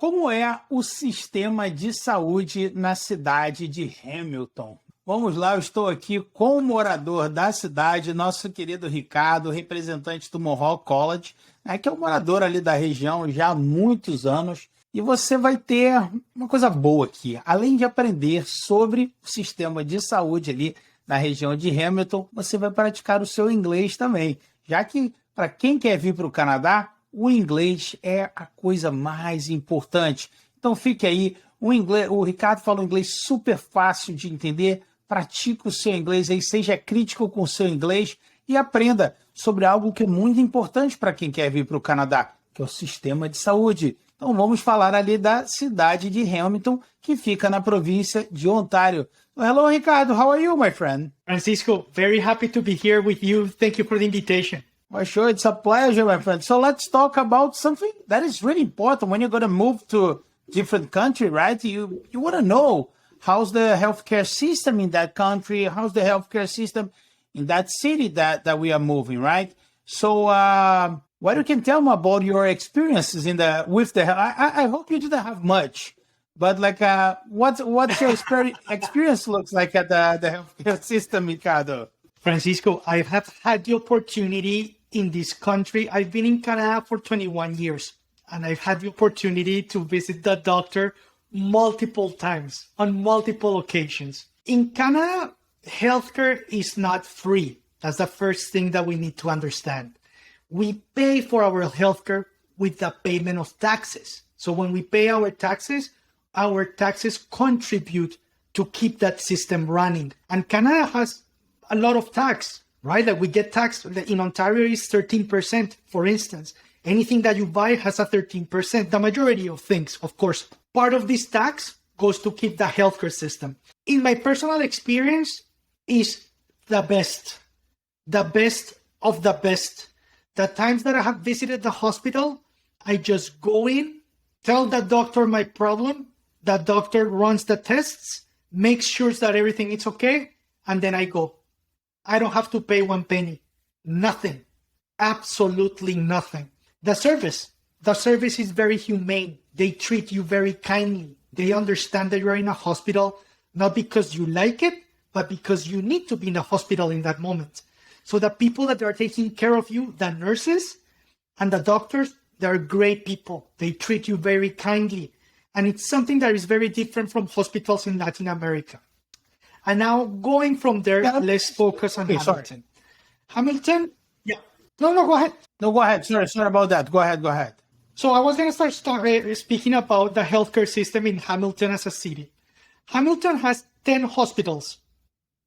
Como é o sistema de saúde na cidade de Hamilton? Vamos lá, eu estou aqui com o morador da cidade, nosso querido Ricardo, representante do Mohawk College, que é um morador ali da região já há muitos anos. E você vai ter uma coisa boa aqui. Além de aprender sobre o sistema de saúde ali na região de Hamilton, você vai praticar o seu inglês também. Já que, para quem quer vir para o Canadá, o inglês é a coisa mais importante. Então fique aí. O Ricardo fala um inglês super fácil de entender. Pratique o seu inglês aí, seja crítico com o seu inglês e aprenda sobre algo que é muito importante para quem quer vir para o Canadá, que é o sistema de saúde. Então vamos falar ali da cidade de Hamilton, que fica na província de Ontário. Hello, Ricardo. How are you, my friend? Francisco, very happy to be here with you. Thank you for the invitation. Well, sure, it's a pleasure, my friend. So let's talk about something that is really important when you're going to move to different country, right? You want to know how's the healthcare system in that country, how's the healthcare system in that city that we are moving, right? So what you can tell me about your experiences I hope you didn't have much, but like what's your experience looks like at the healthcare system, Ricardo? Francisco, I have had the opportunity in this country. I've been in Canada for 21 years, and I've had the opportunity to visit the doctor multiple times on multiple occasions. In Canada, healthcare is not free. That's the first thing that we need to understand. We pay for our healthcare with the payment of taxes. So when we pay our taxes contribute to keep that system running. And Canada has a lot of tax, right? Like we get taxed in Ontario is 13%, for instance. Anything that you buy has a 13%. The majority of things, of course. Part of this tax goes to keep the healthcare system. In my personal experience, is the best of the best. The times that I have visited the hospital, I just go in, tell the doctor my problem, the doctor runs the tests, makes sure that everything is okay, and then I go. I don't have to pay one penny. Nothing. Absolutely nothing. The service is very humane. They treat you very kindly. They understand that you're in a hospital, not because you like it, but because you need to be in a hospital in that moment. So the people that are taking care of you, the nurses and the doctors, they're great people. They treat you very kindly. And it's something that is very different from hospitals in Latin America. And now going from there, let's focus on Hamilton. Sorry. Hamilton, yeah. No, go ahead. No, go ahead. Sorry about that. Go ahead. So I was going to start speaking about the healthcare system in Hamilton as a city. Hamilton has 10 hospitals.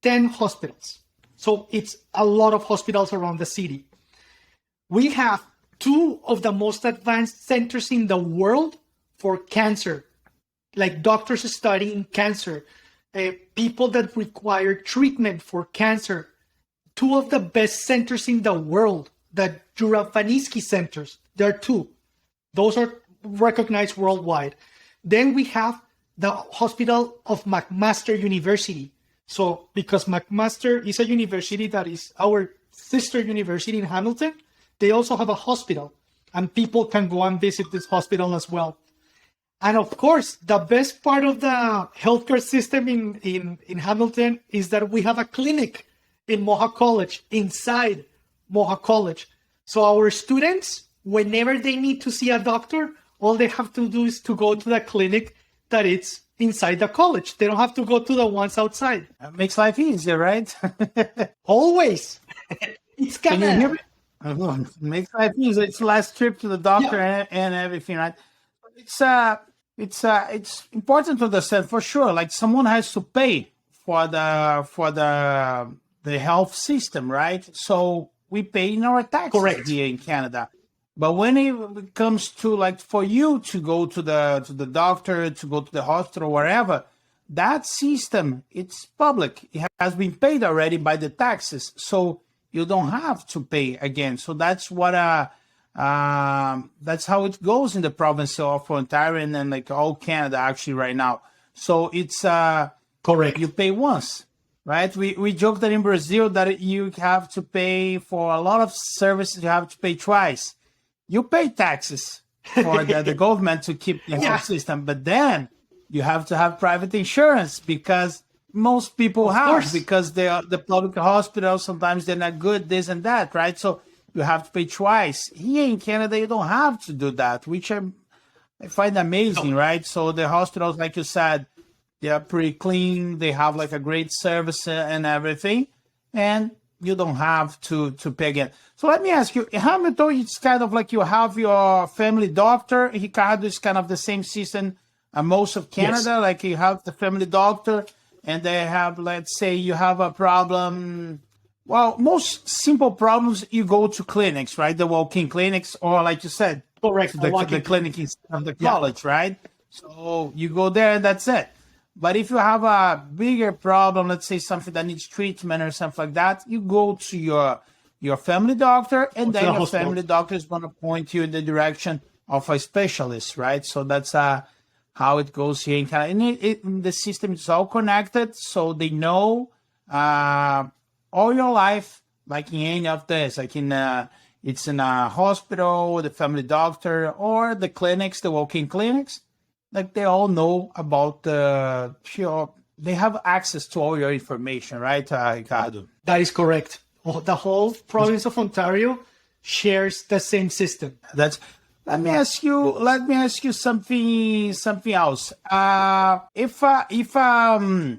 10 hospitals. So it's a lot of hospitals around the city. We have 2 of the most advanced centers in the world for cancer, like doctors studying cancer, people that require treatment for cancer. 2 of the best centers in the world, the Jurafaniski centers. There are 2. Those are recognized worldwide. Then we have the Hospital of McMaster University. So because McMaster is a university that is our sister university in Hamilton, they also have a hospital, and people can go and visit this hospital as well. And of course, the best part of the healthcare system in Hamilton is that we have a clinic in Mohawk College, inside Mohawk College. So our students, whenever they need to see a doctor, all they have to do is to go to the clinic that it's inside the college. They don't have to go to the ones outside. That makes life easier, right? Always. It's Canada. Can you hear me? It makes life easier. It's the last trip to the doctor and everything, right? It's important to understand for sure. Like someone has to pay for the health system, right? So we pay in our taxes here in Canada. But when it comes to like for you to go to the doctor, to go to the hospital, wherever, that system, it's public. It has been paid already by the taxes, so you don't have to pay again. So that's what that's how it goes in the province of Ontario and like all Canada actually right now. So it's correct. You pay once. Right? We joke that in Brazil that you have to pay for a lot of services, you have to pay twice. You pay taxes for the government to keep the health system. But then you have to have private insurance because most people because they are the public hospitals, sometimes they're not good, this and that, right? So you have to pay twice. Here in Canada, you don't have to do that, which I find amazing, right? So the hospitals, like you said, they are pretty clean. They have like a great service and everything. And you don't have to pay again. So let me ask you, Hamilton, it's kind of like you have your family doctor. Ricardo is kind of the same system most of Canada. Like you have the family doctor and they have, let's say you have a problem. Well, most simple problems, you go to clinics, right? The walk-in clinics, or like you said, correct, the clinic of the college, right? So you go there and that's it. But if you have a bigger problem, let's say something that needs treatment or something like that, you go to your family doctor, and then your family doctor is going to point you in the direction of a specialist, right? So that's how it goes here in Canada. And the system is all connected, so they know all your life, like in any of this, like it's in a hospital, the family doctor, or the clinics, the walk-in clinics. Like they all know about they have access to all your information, right, Ricardo? That is correct. The whole province of Ontario shares the same system. Let me ask you something else. If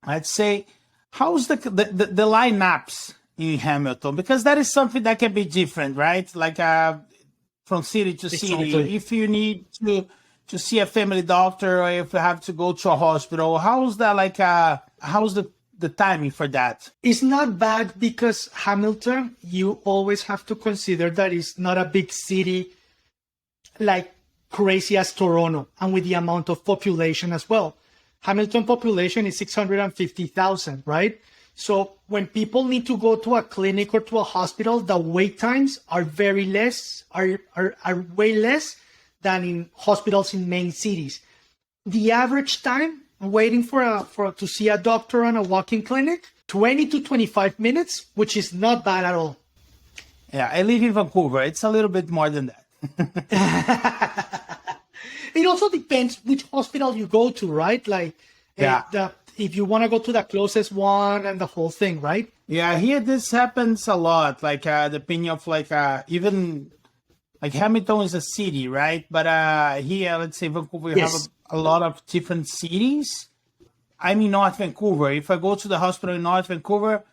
let's say, how's the lineups in Hamilton? Because that is something that can be different, right? Like from city to city. If you need to see a family doctor, or if you have to go to a hospital, how's that like? How's the timing for that? It's not bad because Hamilton, you always have to consider that it's not a big city like crazy as Toronto, and with the amount of population as well. Hamilton population is 650,000, right? So when people need to go to a clinic or to a hospital, the wait times are way less than in hospitals in main cities. The average time waiting to see a doctor on a walk-in clinic, 20 to 25 minutes, which is not bad at all. Yeah, I live in Vancouver. It's a little bit more than that. It also depends which hospital you go to, right? Like, if you want to go to the closest one and the whole thing, right? Yeah, here this happens a lot. Like, depending of like even like Hamilton is a city, right? But here, let's say Vancouver, you have a lot of different cities. I'm in North Vancouver. If I go to the hospital in North Vancouver,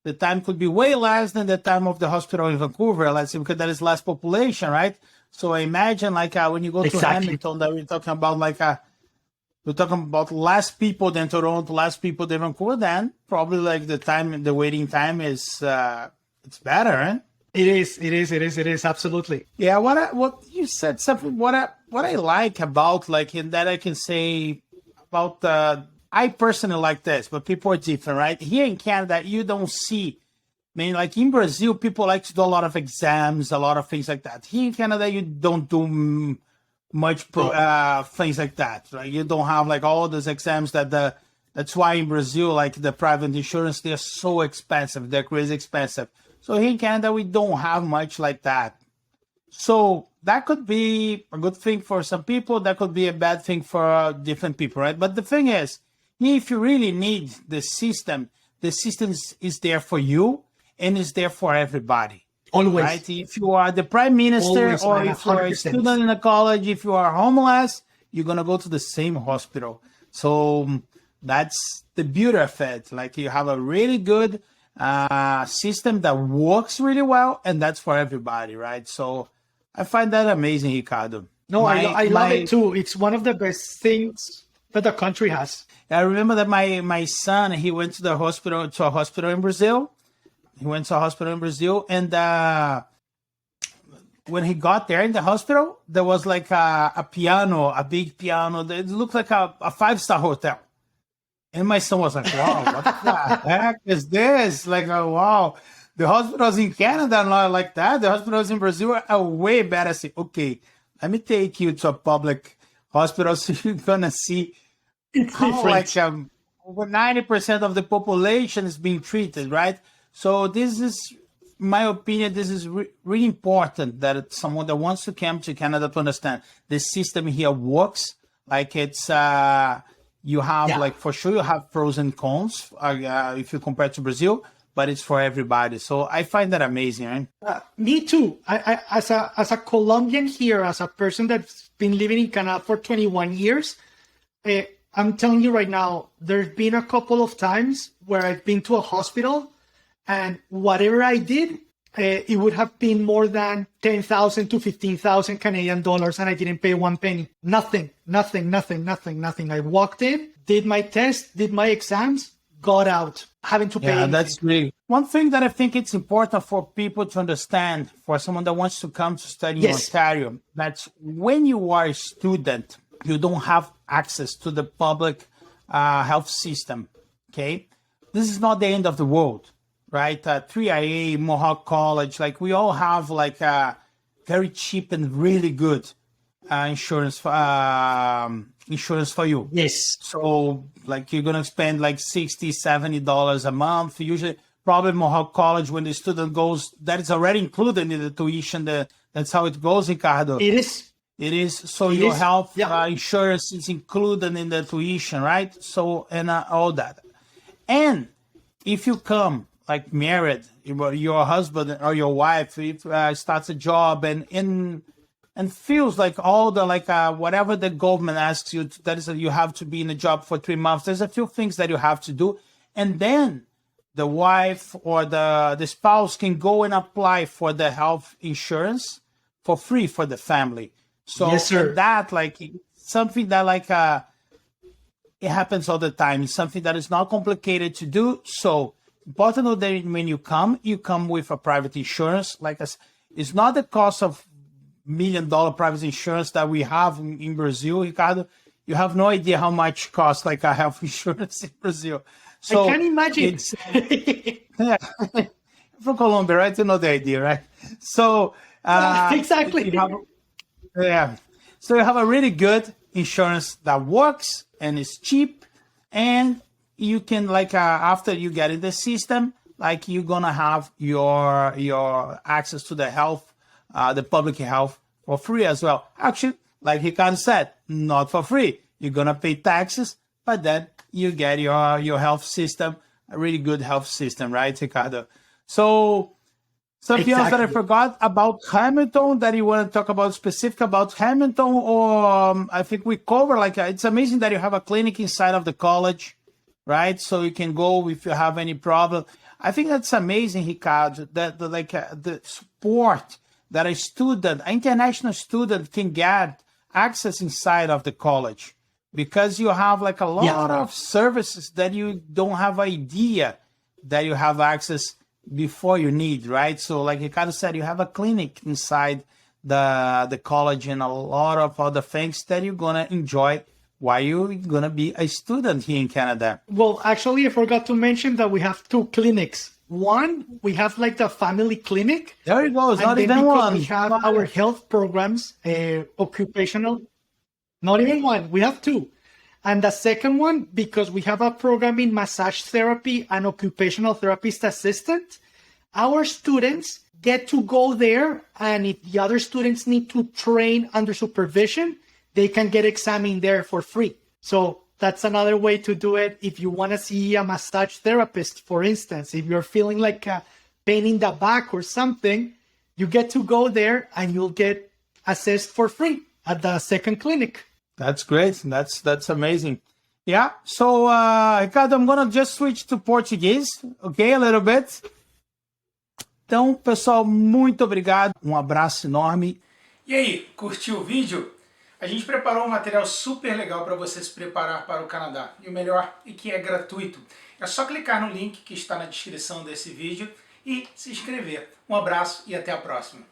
the time could be way less than the time of the hospital in Vancouver, let's say, because there is less population, right? So I imagine like when you go to Hamilton, that we're talking about like we're talking about less people than Toronto, less people than Vancouver. Then probably like the waiting time is it's better, right? It is absolutely. Yeah, what you said something. What I like about like in that I can say about I personally like this, but people are different, right? Here in Canada, you don't see. I mean, like in Brazil, people like to do a lot of exams, a lot of things like that. Here in Canada, you don't do much things like that, right? You don't have like all those exams that's why in Brazil, like the private insurance, they're so expensive. They're crazy expensive. So here in Canada, we don't have much like that. So that could be a good thing for some people. That could be a bad thing for different people, right? But the thing is, if you really need the system is there for you and is there for everybody. Always. Right? If you are the prime minister or if you're a student in a college, if you are homeless, you're going to go to the same hospital. So that's the beauty of it. Like you have a really good system that works really well, and that's for everybody, right? So I find that amazing, Ricardo. No, I love it too. It's one of the best things that the country has. I remember that my son, he went to a hospital in Brazil. He went to a hospital in Brazil, and when he got there in the hospital, there was like a piano, a big piano. It looked like a 5-star hotel. And my son was like, wow, what the heck is this? Like, oh, wow. The hospitals in Canada are not like that. The hospitals in Brazil are way better. I say, okay, let me take you to a public hospital so you're going to see how like over 90% of the population is being treated, right? So this is in my opinion, this is really important that someone that wants to come to Canada to understand the system here works. Like it's, you have like, for sure you have pros and cons if you compare to Brazil, but it's for everybody. So I find that amazing, right? Me too. I as a Colombian here, as a person that's been living in Canada for 21 years, I'm telling you right now, there's been a couple of times where I've been to a hospital and whatever I did, it would have been more than 10,000 to 15,000 Canadian dollars and I didn't pay one penny. Nothing. I walked in, did my test, did my exams, got out, having to pay anything. That's really one thing that I think it's important for people to understand, for someone that wants to come to study in Ontario, that's when you are a student, you don't have access to the public health system, okay? This is not the end of the world, right? 3IA, Mohawk College, like we all have like a very cheap and really good insurance for you. Yes. So like you're gonna spend like $60, $70 a month. Usually, probably Mohawk College, when the student goes, that is already included in the tuition. That's how it goes, Ricardo. It is. It is. So your health insurance is included in the tuition, right? So, and all that. And if you come like married, your husband or your wife starts a job and feels like all the whatever the government asks you, that is you have to be in a job for 3 months. There's a few things that you have to do, and then the wife or the spouse can go and apply for the health insurance for free for the family. So yes, sir. That something that it happens all the time. It's something that is not complicated to do. So important to know that when you come with a private insurance. It's not the cost of $1 million private insurance that we have in Brazil, Ricardo. You have no idea how much costs like a health insurance in Brazil. So I can't imagine. From Colombia, right? You know the idea, right? So exactly. So you have a really good insurance that works and is cheap, and you can after you get in the system, you're gonna have your access to the health, the public health for free as well. Actually, like Ricardo said, not for free. You're gonna pay taxes, but then you get your health system, a really good health system, right, Ricardo? So something else that I forgot about Hamilton that you want to talk about specific about Hamilton, or I think we cover it's amazing that you have a clinic inside of the college, right? So you can go if you have any problem. I think that's amazing, Ricardo, that the support that an international student can get access inside of the college, because you have a lot of services that you don't have idea that you have access before you need, right? So like Ricardo said, you have a clinic inside the college and a lot of other things that you're gonna enjoy while you're gonna be a student here in Canada. Well, actually, I forgot to mention that we have 2 clinics. One, we have the family clinic. There you go. It's not even one. We have our health programs, occupational. Not even one. We have 2. And the second one, because we have a program in massage therapy and occupational therapist assistant, our students get to go there. And if the other students need to train under supervision, they can get examined there for free. So that's another way to do it. If you want to see a massage therapist, for instance, if you're feeling like a pain in the back or something, you get to go there and you'll get assessed for free at the second clinic. That's great. That's amazing. Yeah. So, Ricardo, I'm going to just switch to Portuguese, okay, a little bit. Então, pessoal, muito obrigado. Um abraço enorme. E aí, curtiu o vídeo? A gente preparou um material super legal para você se preparar para o Canadá. E o melhor é que é gratuito. É só clicar no link que está na descrição desse vídeo e se inscrever. Um abraço e até a próxima.